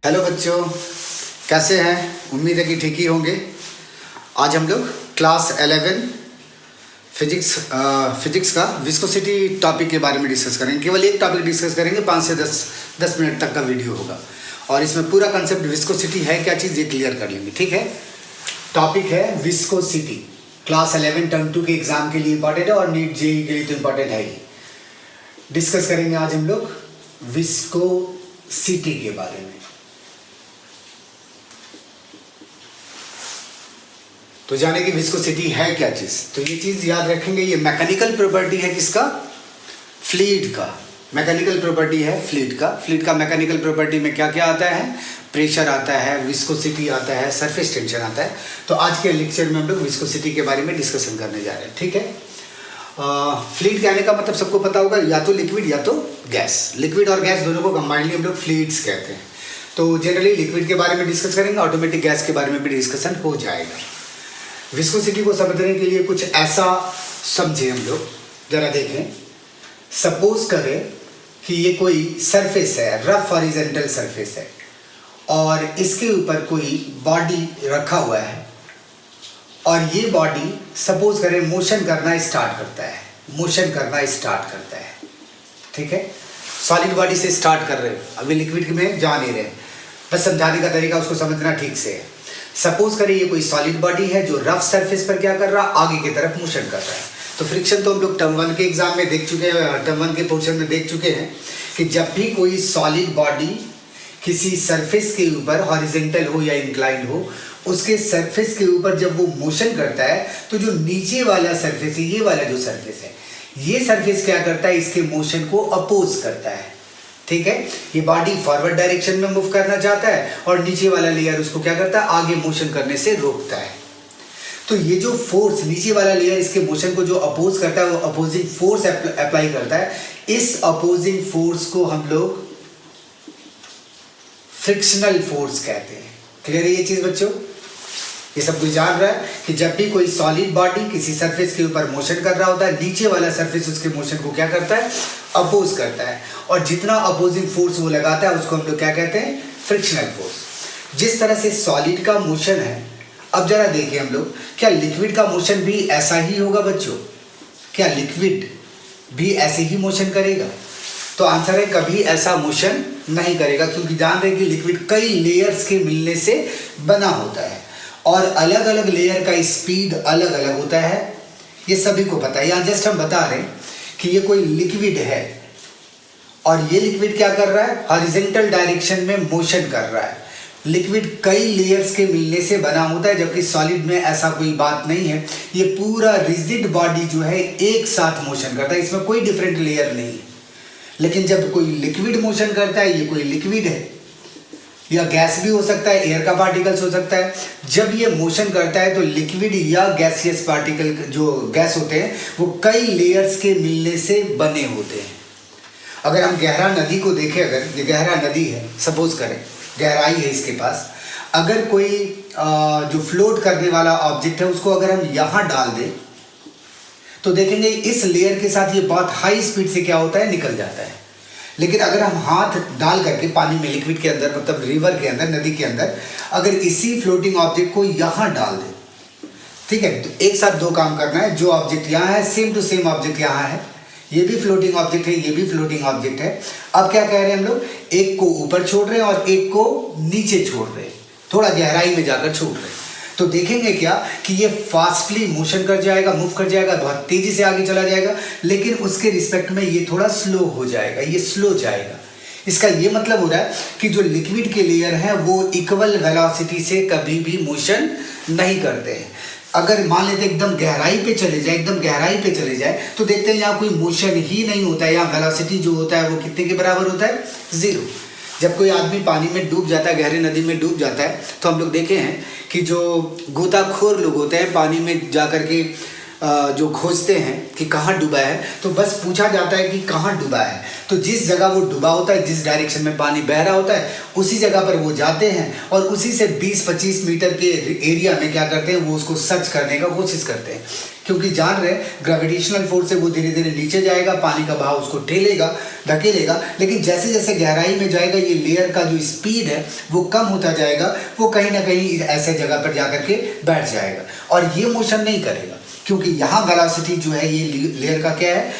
Hello बच्चों, कैसे हैं? उम्मीद है कि ठीक ही होंगे। आज हम लोग क्लास 11 फिजिक्स का विस्कोसिटी टॉपिक के बारे में डिस्कस करेंगे। केवल एक टॉपिक डिस्कस करेंगे, 5 से 10 मिनट तक का वीडियो होगा और इसमें पूरा कंसेप्ट विस्कोसिटी है क्या चीज़ ये क्लियर कर लेंगे। ठीक है, टॉपिक है विस्कोसिटी। क्लास 11 टर्म 2 के एग्जाम के लिए इंपॉर्टेंट है और नीट जेईई के लिए तो इंपॉर्टेंट है ही। डिस्कस करेंगे आज हम लोग विस्कोसिटी के बारे में। तो जाने की विस्कोसिटी है क्या चीज़, तो ये चीज़ याद रखेंगे। ये मैकेनिकल प्रॉपर्टी है किसका? फ्लूइड का। मैकेनिकल प्रॉपर्टी है फ्लूइड का। फ्लूइड का मैकेनिकल प्रॉपर्टी में क्या क्या आता है? प्रेशर आता है, विस्कोसिटी आता है, सरफेस टेंशन आता है। तो आज के लेक्चर में हम लोग विस्कोसिटी के बारे में डिस्कशन करने जा रहे हैं। ठीक है, फ्लूइड कहने का मतलब सबको पता होगा, या तो लिक्विड या तो गैस। लिक्विड और गैस दोनों को कंबाइनली हम लोग फ्लूइड्स कहते हैं। तो जनरली लिक्विड के बारे में डिस्कस करेंगे, ऑटोमेटिक गैस के बारे में भी डिस्कशन हो जाएगा। विस्कोसिटी को समझने के लिए कुछ ऐसा समझे हम लोग, जरा देखें। सपोज करें कि ये कोई सरफेस है, रफ हॉरिजॉन्टल सरफेस है और इसके ऊपर कोई बॉडी रखा हुआ है और ये बॉडी सपोज करें मोशन करना स्टार्ट करता है। ठीक है, सॉलिड बॉडी से स्टार्ट कर रहे हो, अभी लिक्विड में जा नहीं रहे, बस समझाने का तरीका उसको समझना ठीक से है। सपोज करें ये कोई सॉलिड बॉडी है जो रफ सरफेस पर क्या कर रहा है, आगे की तरफ मोशन कर रहा है। तो फ्रिक्शन तो हम लोग टर्म 1 के एग्जाम में देख चुके हैं, टर्म 1 के पोर्शन में देख चुके हैं कि जब भी कोई सॉलिड बॉडी किसी सरफेस के ऊपर हॉरिजॉन्टल हो या इंक्लाइंड हो, उसके सरफेस के ऊपर जब वो मोशन करता है तो जो नीचे वाला सरफेस है, ये वाला जो सरफेस है, ये सरफेस क्या करता है, इसके मोशन को अपोज करता है। ठीक है, ये बॉडी फॉरवर्ड डायरेक्शन में मूव करना चाहता है और नीचे वाला लेयर उसको क्या करता है, आगे मोशन करने से रोकता है। तो ये जो फोर्स नीचे वाला लेयर इसके मोशन को जो अपोज करता है, वो अपोजिंग फोर्स अप्लाई करता है। इस अपोजिंग फोर्स को हम लोग फ्रिक्शनल फोर्स कहते हैं। क्लियर है ये चीज बच्चों? ये सब कुछ जान रहा है कि जब भी कोई सॉलिड बॉडी किसी सरफेस के ऊपर मोशन कर रहा होता है, नीचे वाला सरफेस उसके मोशन को क्या करता है, अपोज करता है, और जितना अपोजिंग फोर्स वो लगाता है उसको हम लोग क्या कहते हैं, फ्रिक्शनल फोर्स। जिस तरह से सॉलिड का मोशन है, अब जरा देखिए हम लोग, क्या लिक्विड का मोशन भी ऐसा ही होगा बच्चों? क्या लिक्विड भी ऐसे ही मोशन करेगा? तो आंसर है कभी ऐसा मोशन नहीं करेगा, क्योंकि जान रहे कि लिक्विड कई लेयर्स के मिलने से बना होता है और अलग अलग लेयर का स्पीड अलग अलग होता है। ये सभी को पता है। यहाँ जस्ट हम बता रहे हैं कि ये कोई लिक्विड है और ये लिक्विड क्या कर रहा है, हॉरिजॉन्टल डायरेक्शन में मोशन कर रहा है। लिक्विड कई लेयर्स के मिलने से बना होता है, जबकि सॉलिड में ऐसा कोई बात नहीं है। ये पूरा रिजिड बॉडी जो है एक साथ मोशन करता है, इसमें कोई डिफरेंट लेयर नहीं है। लेकिन जब कोई लिक्विड मोशन करता है, ये कोई लिक्विड है या गैस भी हो सकता है, एयर का पार्टिकल्स हो सकता है। जब ये मोशन करता है तो लिक्विड या गैसियस पार्टिकल जो गैस होते हैं वो कई लेयर्स के मिलने से बने होते हैं। अगर हम गहरा नदी को देखें, अगर ये गहरा नदी है, सपोज करें गहराई है इसके पास, अगर कोई जो फ्लोट करने वाला ऑब्जेक्ट है उसको अगर हम यहाँ डाल दें तो देखेंगे इस लेयर के साथ ये बहुत हाई स्पीड से क्या होता है, निकल जाता है। लेकिन अगर हम हाथ डाल करके पानी में, लिक्विड के अंदर, मतलब रिवर के अंदर, नदी के अंदर, अगर इसी फ्लोटिंग ऑब्जेक्ट को यहाँ डाल दें, ठीक है, तो एक साथ दो काम करना है। जो ऑब्जेक्ट यहाँ है, सेम टू सेम ऑब्जेक्ट यहाँ है, ये भी फ्लोटिंग ऑब्जेक्ट है, ये भी फ्लोटिंग ऑब्जेक्ट है। अब क्या कह रहे हैं हम लोग, एक को ऊपर छोड़ रहे हैं और एक को नीचे छोड़ रहे हैं, थोड़ा गहराई में जाकर छोड़ रहे हैं। तो देखेंगे क्या कि ये फास्टली मोशन कर जाएगा, मूव कर जाएगा, बहुत तेजी से आगे चला जाएगा, लेकिन उसके रिस्पेक्ट में ये थोड़ा स्लो हो जाएगा, ये स्लो जाएगा। इसका ये मतलब हो रहा है कि जो लिक्विड के लेयर हैं वो इक्वल वेलोसिटी से कभी भी मोशन नहीं करते हैं। अगर मान लेते एकदम गहराई पे चले जाए, तो देखते हैं यहाँ कोई मोशन ही नहीं होता है। यहाँ वेलोसिटी जो होता है वो कितने के बराबर होता है, 0। जब कोई आदमी पानी में डूब जाता है, गहरी नदी में डूब जाता है, तो हम लोग देखे हैं कि जो गोताखोर लोग होते हैं पानी में जा कर के जो खोजते हैं कि कहाँ डूबा है, तो बस पूछा जाता है कि कहाँ डूबा है। तो जिस जगह वो डूबा होता है, जिस डायरेक्शन में पानी बह रहा होता है, उसी जगह पर वो जाते हैं और उसी से 20-25 मीटर के एरिया में क्या करते हैं, वो उसको सर्च करने का कोशिश करते हैं, क्योंकि जान रहे ग्रेविटेशनल फोर्स से वो धीरे धीरे नीचे जाएगा, पानी का बहाव उसको ठेलेगा, धकेलेगा। लेकिन जैसे जैसे गहराई में जाएगा, ये लेयर का जो स्पीड है वो कम होता जाएगा, वो कहीं ना कहीं ऐसे जगह पर जाकर के बैठ जाएगा और ये मोशन नहीं करेगा, क्योंकि यहाँ वेलोसिटी जो है ये लेयर का क्या है,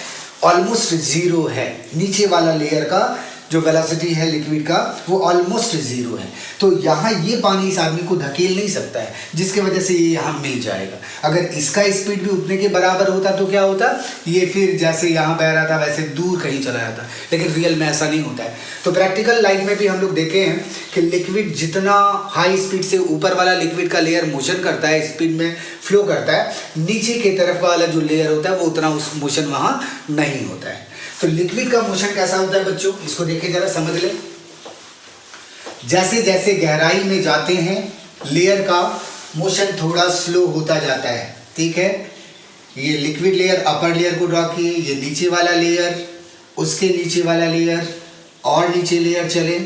ऑलमोस्ट जीरो है। नीचे वाला लेयर का जो वेलोसिटी है लिक्विड का वो ऑलमोस्ट जीरो है। तो यहाँ ये पानी इस आदमी को धकेल नहीं सकता है, जिसके वजह से ये यहाँ मिल जाएगा। अगर इसका स्पीड भी उतने के बराबर होता तो क्या होता, ये फिर जैसे यहाँ बह रहा था वैसे दूर कहीं चला जाता, लेकिन रियल में ऐसा नहीं होता है। तो प्रैक्टिकल लाइफ में भी हम लोग देखे हैं कि लिक्विड जितना हाई स्पीड से ऊपर वाला लिक्विड का लेयर मोशन करता है, स्पीड में फ्लो करता है, नीचे की तरफ वाला जो लेयर होता है वो उतना उस मोशन वहाँ नहीं होता है। तो लिक्विड का मोशन कैसा होता है बच्चों, इसको देखें जरा, समझ लें। जैसे जैसे गहराई में जाते हैं लेयर का मोशन थोड़ा स्लो होता जाता है, ठीक है। ये लिक्विड लेयर अपर लेयर को ड्रॉ किए, ये नीचे वाला लेयर, उसके नीचे वाला लेयर, और नीचे लेयर चले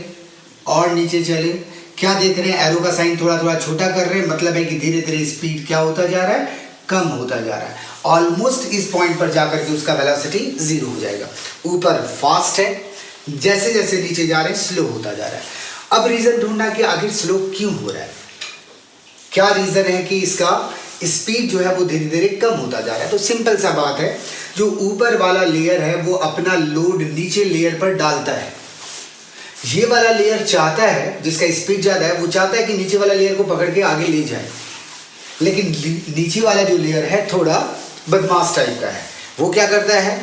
और नीचे चले। क्या देख रहे हैं, एरो का साइन थोड़ा थोड़ा छोटा कर रहे हैं, मतलब है कि धीरे धीरे स्पीड क्या होता जा रहा है, कम होता जा रहा है। ऑलमोस्ट इस पॉइंट पर जाकर के उसका वेलोसिटी जीरो हो जाएगा। ऊपर फास्ट है, जैसे जैसे नीचे जा रहे हैं स्लो होता जा रहा है। अब रीजन ढूंढना कि आखिर स्लो क्यों हो रहा है, क्या रीजन है कि इसका स्पीड जो है वो धीरे धीरे कम होता जा रहा है। तो सिंपल सा बात है, जो ऊपर वाला लेयर है वो अपना लोड नीचे लेयर पर डालता है। ये वाला लेयर चाहता है, जिसका स्पीड ज़्यादा है, वो चाहता है कि नीचे वाला लेयर को पकड़ के आगे ले जाए, लेकिन नीचे वाला जो लेयर है थोड़ा बदमाश टाइप का है। वो क्या करता है,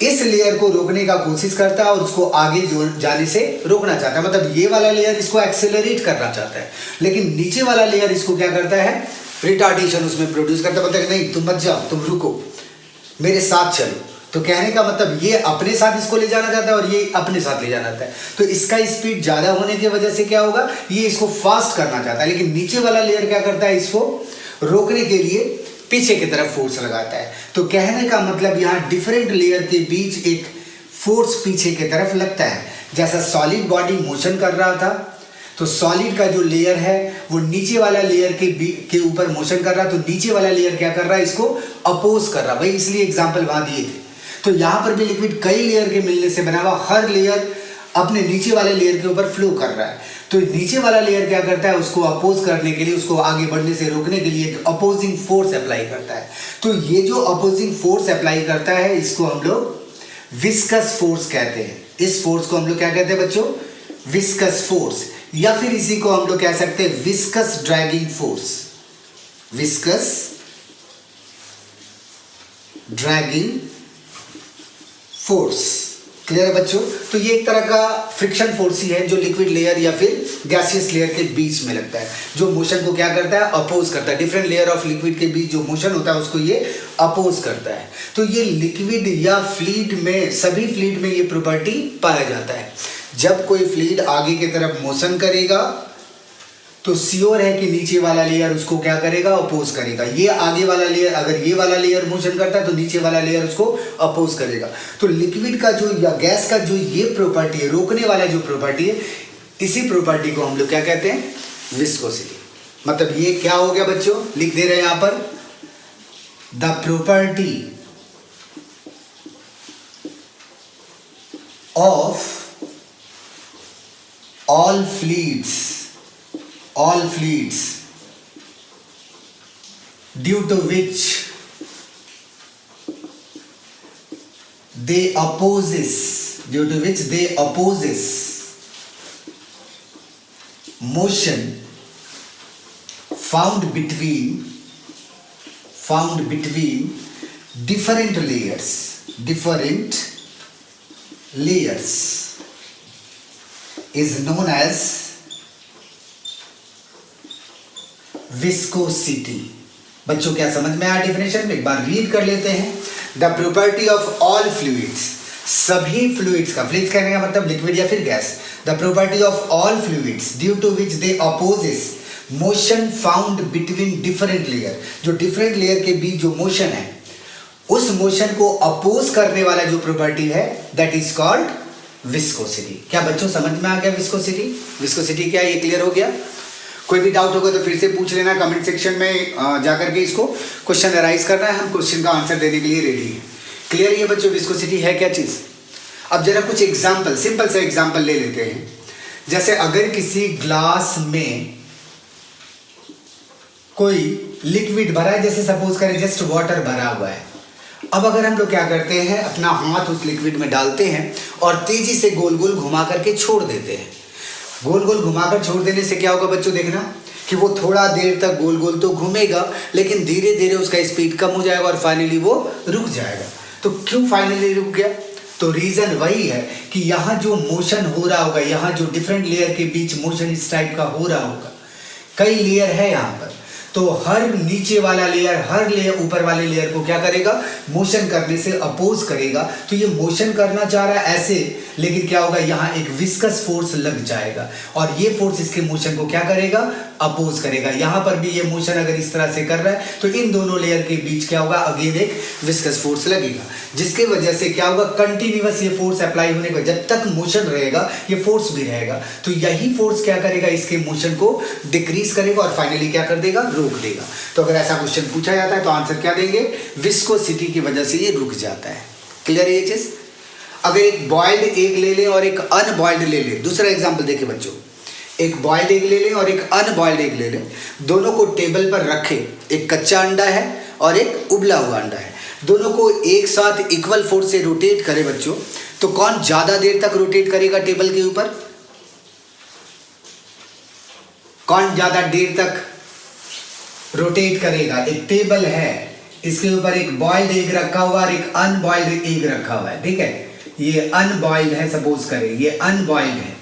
इस लेयर को रोकने का कोशिश करता है और उसको आगे जाने से रोकना चाहता है। मतलब ये वाला लेयर इसको एक्सेलरेट करना चाहता है, लेकिन नीचे वाला लेयर इसको क्या करता है, रिटार्डेशन उसमें प्रोड्यूस करता है। मतलब नहीं, तुम मत जाओ, तुम रुको, मेरे साथ चलो। तो कहने का मतलब ये अपने साथ इसको ले जाना चाहता है और ये अपने साथ ले जाना चाहता है। तो इसका स्पीड ज़्यादा होने की वजह से क्या होगा, ये इसको फास्ट करना चाहता है, लेकिन नीचे वाला लेयर क्या करता है, इसको रोकने के लिए पीछे की तरफ फोर्स लगाता है। तो कहने का मतलब यहाँ डिफरेंट लेयर के बीच एक फोर्स पीछे की तरफ लगता है। जैसा सॉलिड बॉडी मोशन कर रहा था, तो सॉलिड का जो लेयर है वो नीचे वाला लेयर के ऊपर मोशन कर रहा है, तो नीचे वाला लेयर क्या कर रहा है, इसको अपोज कर रहा है। भाई इसलिए एग्जाम्पल वहाँ दिए थे। तो यहाँ पर भी लिक्विड कई लेयर के मिलने से बना हुआ, हर लेयर अपने नीचे वाले लेयर के ऊपर फ्लो कर रहा है। तो नीचे वाला लेयर क्या करता है, उसको अपोज करने के लिए, उसको आगे बढ़ने से रोकने के लिए एक अपोजिंग फोर्स अप्लाई करता है। तो ये जो अपोजिंग फोर्स अप्लाई करता है, इसको हम लोग विस्कस फोर्स कहते हैं। इस फोर्स को हम लोग क्या कहते हैं बच्चों, विस्कस फोर्स, या फिर इसी को हम लोग कह सकते हैं viscous dragging force. Viscous dragging force, clear है बच्चों। तो ये एक तरह का फ्रिक्शन फोर्स ही है जो लिक्विड लेयर या फिर गैसियस लेयर के बीच में लगता है, जो मोशन को क्या करता है, अपोज करता है। डिफरेंट लेयर ऑफ लिक्विड के बीच जो मोशन होता है उसको ये अपोज करता है। तो ये लिक्विड या फ्लूइड में, सभी फ्लूइड में ये प्रॉपर्टी पाया जाता है। जब कोई फ्लूइड आगे की तरफ मोशन करेगा तो श्योर है कि नीचे वाला लेयर उसको क्या करेगा, अपोज करेगा। ये आगे वाला लेयर, अगर ये वाला लेयर मोशन करता है तो नीचे वाला लेयर उसको अपोज करेगा। तो लिक्विड का जो या गैस का जो ये प्रॉपर्टी है, रोकने वाला जो प्रॉपर्टी है, इसी प्रॉपर्टी को हम लोग क्या कहते हैं, विस्कोसिटी। मतलब ये क्या हो गया बच्चों, लिख दे रहे हैं यहां पर, the property of all fluids due to which they opposes motion found between different layers is known as viscosity. बच्चों क्या समझ में आया डेफिनेशन में, एक बार रीड कर लेते हैं। The property of all fluids, सभी फ्लूइड्स का, फ्लूइड्स कहने का मतलब लिक्विड या फिर gas. The property of all fluids due to which they opposes motion found between different layer, जो डिफरेंट लेयर के बीच जो मोशन है उस मोशन को अपोज करने वाला जो प्रॉपर्टी है दैट इज कॉल्ड विस्कोसिटी। क्या बच्चों समझ में आ गया विस्कोसिटी? विस्कोसिटी क्या है ये क्लियर हो गया? कोई भी डाउट होगा तो फिर से पूछ लेना कमेंट सेक्शन में जाकर के, इसको क्वेश्चन अराइज करना है, हम क्वेश्चन का आंसर देने के लिए रेडी है। क्लियर है बच्चों विस्कोसिटी है क्या चीज? अब जरा कुछ एग्जाम्पल, सिंपल से एग्जाम्पल ले लेते हैं। जैसे अगर किसी ग्लास में कोई लिक्विड भरा है, जैसे सपोज करें जस्ट वाटर भरा हुआ है। अब अगर हम लोग क्या करते हैं, अपना हाथ उस लिक्विड में डालते हैं और तेजी से गोल गोल घुमा करके छोड़ देते हैं। गोल गोल घुमाकर छोड़ देने से क्या होगा बच्चों, देखना कि वो थोड़ा देर तक गोल गोल तो घूमेगा, लेकिन धीरे धीरे उसका स्पीड कम हो जाएगा और फाइनली वो रुक जाएगा। तो क्यों फाइनली रुक गया? तो रीजन वही है कि यहाँ जो मोशन हो रहा होगा, यहाँ जो डिफरेंट लेयर के बीच मोशन इस टाइप का हो रहा होगा, कई लेयर है यहाँ पर, तो हर नीचे वाला लेयर हर लेयर ऊपर वाले लेयर को क्या करेगा, मोशन करने से अपोज करेगा। तो ये मोशन करना चाह रहा है ऐसे, लेकिन क्या होगा, यहाँ एक विस्कस फोर्स लग जाएगा और ये फोर्स इसके मोशन को क्या करेगा, अपोज करेगा। यहाँ पर भी ये मोशन अगर इस तरह से कर रहा है तो इन दोनों लेयर के बीच क्या होगा, अगेन एक विस्कस फोर्स लगेगा, जिसके वजह से क्या होगा, कंटिन्यूअस ये फोर्स अप्लाई होने का, जब तक मोशन रहेगा ये फोर्स भी रहेगा। तो यही फोर्स क्या करेगा, इसके मोशन को डिक्रीज करेगा और फाइनली क्या कर देगा, रोक देगा। तो अगर ऐसा क्वेश्चन पूछा जाता है तो आंसर क्या देंगे, विस्कोसिटी की वजह से ये रुक जाता है। क्लियर है ये चीज? अगर एक बॉइल्ड एग ले लें और एक अनबॉइल्ड ले लें, दूसरा एग्जांपल देखिए बच्चों, एक बॉइल्ड एग ले लें और एक अनबॉइल्ड एग ले लें, दोनों को टेबल पर रखें, एक कच्चा अंडा है और एक उबला हुआ अंडा है, दोनों को एक साथ इक्वल फोर्स से रोटेट करें बच्चों, तो कौन ज्यादा देर तक रोटेट करेगा टेबल के ऊपर? कौन ज्यादा देर तक रोटेट करेगा? एक टेबल है, इसके ऊपर एक बॉइल्ड एग रखा हुआ और एक अनबॉइल्ड एग रखा हुआ है, ठीक है? ये अनबॉइल्ड है, सपोज करें ये अनबॉइल्ड है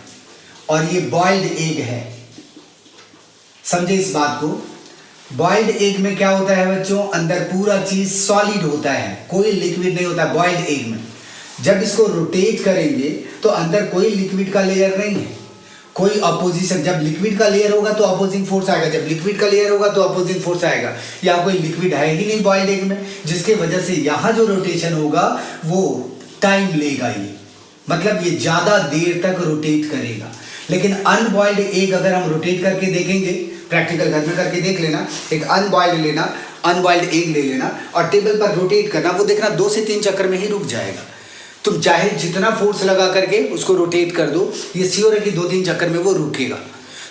और ये बॉइल्ड एग है। समझे इस बात को? बॉइल्ड एग में क्या होता है बच्चों, अंदर पूरा चीज सॉलिड होता है, कोई लिक्विड नहीं होता बॉइल्ड एग में। जब इसको रोटेट करेंगे तो अंदर कोई लिक्विड का लेयर नहीं है, कोई अपोजिशन, जब लिक्विड का लेयर होगा तो अपोजिंग फोर्स आएगा, जब लिक्विड का लेयर होगा तो अपोजिंग फोर्स आएगा। यहाँ कोई लिक्विड है ही नहीं बॉइल्ड एग में, जिसके वजह से यहाँ जो रोटेशन होगा वो टाइम लेगा, ये मतलब ये ज्यादा देर तक रोटेट करेगा। लेकिन अनबॉइल्ड एग अगर हम रोटेट करके देखेंगे, प्रैक्टिकल घर में करके देख लेना, एक अनबॉइल्ड लेना, अनबॉइल्ड एग ले लेना और टेबल पर रोटेट करना, वो देखना 2 से 3 चक्कर में ही रुक जाएगा। तुम चाहे जितना फोर्स लगा करके उसको रोटेट कर दो, ये श्योर है कि 2-3 चक्कर में वो रुकेगा।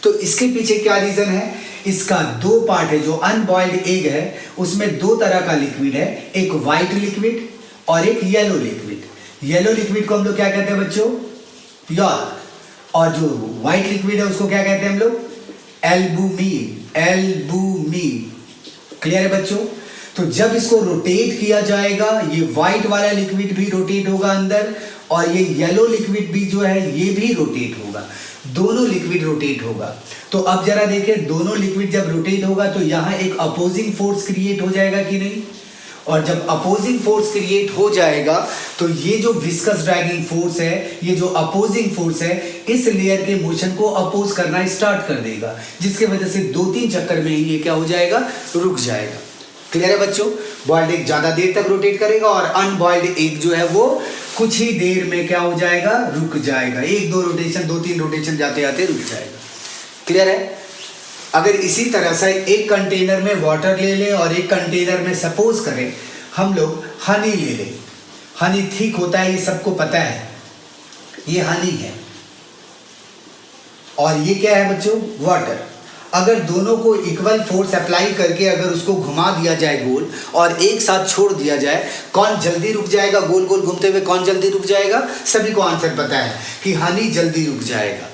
तो इसके पीछे क्या रीजन है, इसका 2 पार्ट है। जो अनबॉइल्ड एग है उसमें 2 तरह का लिक्विड है, एक व्हाइट लिक्विड और एक येलो लिक्विड। येलो लिक्विड को हम लोग क्या कहते हैं बच्चों, यॉर्क, और जो व्हाइट लिक्विड है उसको क्या कहते हैं हम लोग, एल्बुमिन। एल्बुमिन क्लियर है बच्चों? तो जब इसको रोटेट किया जाएगा, ये व्हाइट वाला लिक्विड भी रोटेट होगा अंदर और ये येलो लिक्विड भी जो है ये भी रोटेट होगा, दोनों लिक्विड रोटेट होगा। तो अब जरा देखें, दोनों लिक्विड जब रोटेट होगा तो यहाँ एक अपोजिंग फोर्स क्रिएट हो जाएगा कि नहीं? और जब अपोजिंग फोर्स क्रिएट हो जाएगा तो ये जो विस्कस ड्रैगिंग फोर्स है, ये जो अपोजिंग फोर्स है, इस लेयर के मोशन को अपोज करना स्टार्ट कर देगा, जिसके वजह से 2-3 चक्कर में ही ये क्या हो जाएगा, रुक जाएगा। क्लियर है बच्चों? बॉइल्ड एग ज्यादा देर तक रोटेट करेगा और अनबॉइल्ड एग जो है वो कुछ ही देर में क्या हो जाएगा, रुक जाएगा। 1-2 रोटेशन, 2-3 रोटेशन जाते जाते रुक जाएगा। क्लियर है? अगर इसी तरह से एक कंटेनर में वाटर ले लें और एक कंटेनर में सपोज करें हम लोग हनी ले लें, हनी ठीक होता है, ये सबको पता है, ये हनी है और ये क्या है बच्चों, वाटर। अगर दोनों को इक्वल फोर्स अप्लाई करके अगर उसको घुमा दिया जाए गोल और एक साथ छोड़ दिया जाए, कौन जल्दी रुक जाएगा? गोल गोल घूमते हुए कौन जल्दी रुक जाएगा? सभी को आंसर पता है कि हनी जल्दी रुक जाएगा,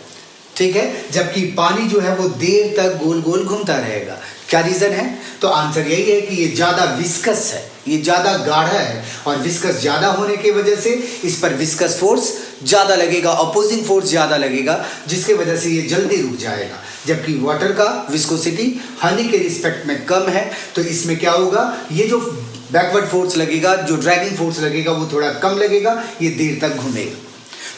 ठीक है, जबकि पानी जो है वो देर तक गोल गोल घूमता रहेगा। क्या रीजन है? तो आंसर यही है कि ये ज्यादा विस्कस है, ये ज्यादा गाढ़ा है और विस्कस ज्यादा होने की वजह से इस पर विस्कस फोर्स ज्यादा लगेगा, अपोजिंग फोर्स ज्यादा लगेगा, जिसकी वजह से ये जल्दी रुक जाएगा। जबकि वाटर का विस्कोसिटी हनी के रिस्पेक्ट में कम है, तो इसमें क्या होगा, ये जो बैकवर्ड फोर्स लगेगा, जो ड्रैगिंग फोर्स लगेगा वो थोड़ा कम लगेगा, ये देर तक घूमेगा।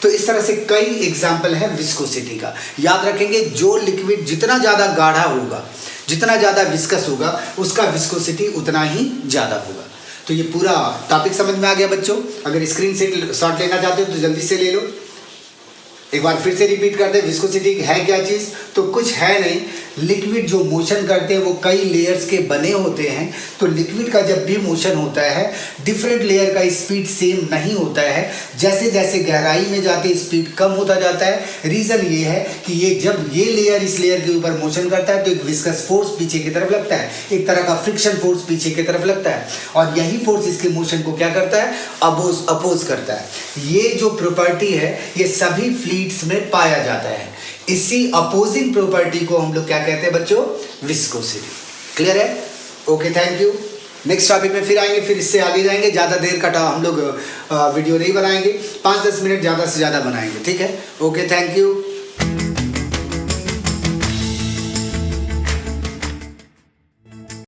तो इस तरह से कई एग्जाम्पल है विस्कोसिटी का। याद रखेंगे, जो लिक्विड जितना ज़्यादा गाढ़ा होगा, जितना ज़्यादा विस्कस होगा, उसका विस्कोसिटी उतना ही ज़्यादा होगा। तो ये पूरा टॉपिक समझ में आ गया बच्चों। अगर स्क्रीन शॉट लेना चाहते हो तो जल्दी से ले लो। एक बार फिर से रिपीट करते हैं, विस्कोसिटी है क्या चीज़? तो कुछ है नहीं, लिक्विड जो मोशन करते हैं वो कई लेयर्स के बने होते हैं। तो लिक्विड का जब भी मोशन होता है, डिफरेंट लेयर का स्पीड सेम नहीं होता है। जैसे जैसे गहराई में जाते स्पीड कम होता जाता है। रीज़न ये है कि ये जब ये लेयर इस लेयर के ऊपर मोशन करता है तो एक विस्कस फोर्स पीछे की तरफ लगता है, एक तरह का फ्रिक्शन फोर्स पीछे की तरफ लगता है, और यही फोर्स इसके मोशन को क्या करता है? अपोज करता है। ये जो प्रॉपर्टी है ये सभी फ्लूइड्स में पाया जाता है। इसी अपोजिंग प्रॉपर्टी को हम लोग क्या कहते हैं बच्चों? विस्कोसिटी। क्लियर है? Okay, thank you. Next topic में फिर आएंगे, फिर इससे आगे जाएंगे। ज़्यादा देर का हम लोग वीडियो नहीं बनाएंगे, 5-10 मिनट ज़्यादा से ज़्यादा बनाएंगे, ठीक है? Okay, thank you.